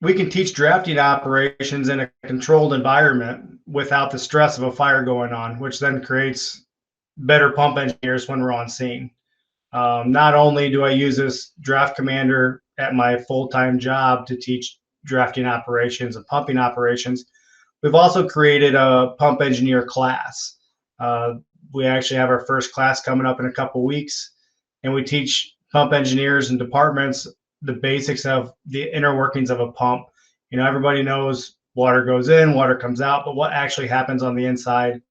we can teach drafting operations in a controlled environment without the stress of a fire going on, which then creates better pump engineers when we're on scene. Not only do I use this draft commander at my full-time job to teach drafting operations and pumping operations, we've also created a pump engineer class. We actually have our first class coming up in a couple weeks, and we teach pump engineers and departments the basics of the inner workings of a pump. You know, everybody knows water goes in, water comes out, but what actually happens on the inside,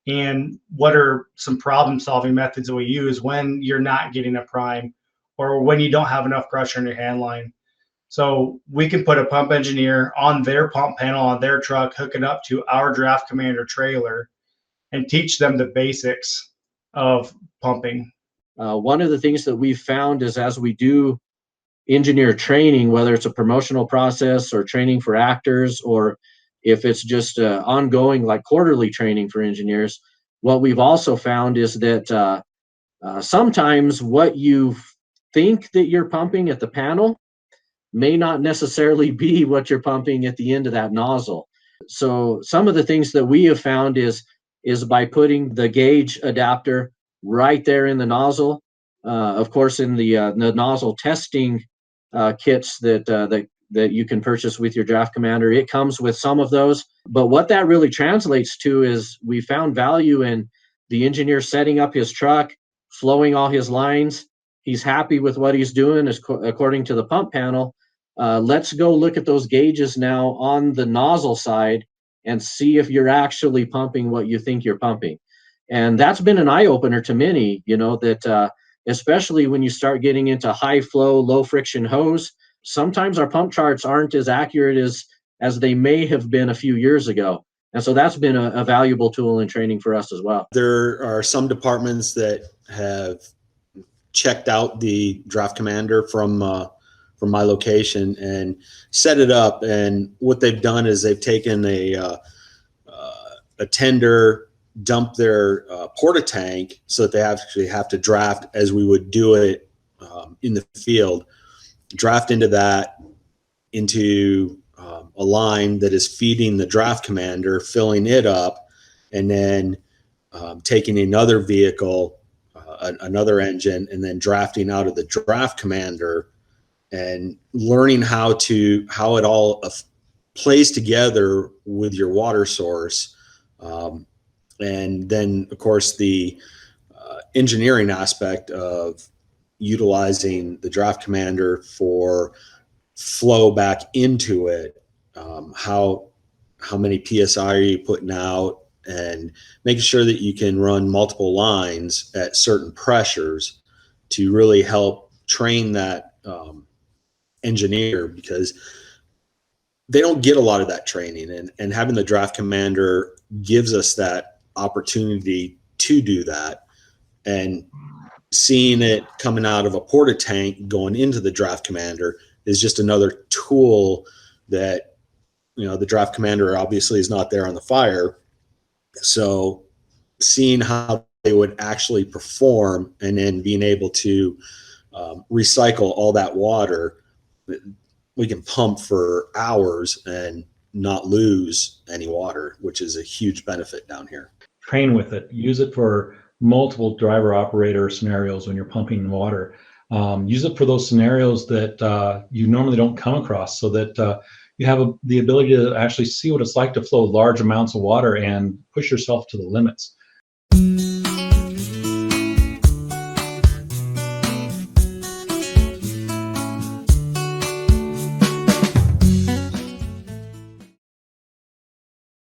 and what are some problem solving methods that we use when you're not getting a prime or when you don't have enough pressure in your hand line. So we can put a pump engineer on their pump panel on their truck, hook it up to our draft commander trailer, and teach them the basics of pumping. One of the things that we've found is as we do engineer training, whether it's a promotional process or training for actors, or if it's just ongoing like quarterly training for engineers, what we've also found is that sometimes what you think that you're pumping at the panel may not necessarily be what you're pumping at the end of that nozzle. So some of the things that we have found is by putting the gauge adapter right there in the nozzle. Of course, in the nozzle testing kits that you can purchase with your draft commander, it comes with some of those. But what that really translates to is we found value in the engineer setting up his truck, flowing all his lines. He's happy with what he's doing according to the pump panel. Let's go look at those gauges now on the nozzle side and see if you're actually pumping what you think you're pumping. And that's been an eye-opener to many, you know, that especially when you start getting into high flow, low friction hose, sometimes our pump charts aren't as accurate as they may have been a few years ago. And so that's been a valuable tool in training for us as well. There are some departments that have checked out the draft commander from my location and set it up. And what they've done is they've taken a tender, dump their porta tank so that they actually have to draft as we would do it in the field, draft into that, into a line that is feeding the draft commander, filling it up, and then taking another vehicle, another engine, and then drafting out of the draft commander and learning how it all plays together with your water source. And then, of course, the engineering aspect of utilizing the draft commander for flow back into it. How many PSI are you putting out, and making sure that you can run multiple lines at certain pressures to really help train that engineer, because they don't get a lot of that training, and having the draft commander gives us that opportunity to do that. And seeing it coming out of a porta tank going into the draft commander is just another tool that, you know, the draft commander obviously is not there on the fire. So seeing how they would actually perform and then being able to recycle all that water, we can pump for hours and not lose any water, which is a huge benefit down here. Train with it. Use it for multiple driver operator scenarios when you're pumping water. Use it for those scenarios that you normally don't come across, so that you have the ability to actually see what it's like to flow large amounts of water and push yourself to the limits.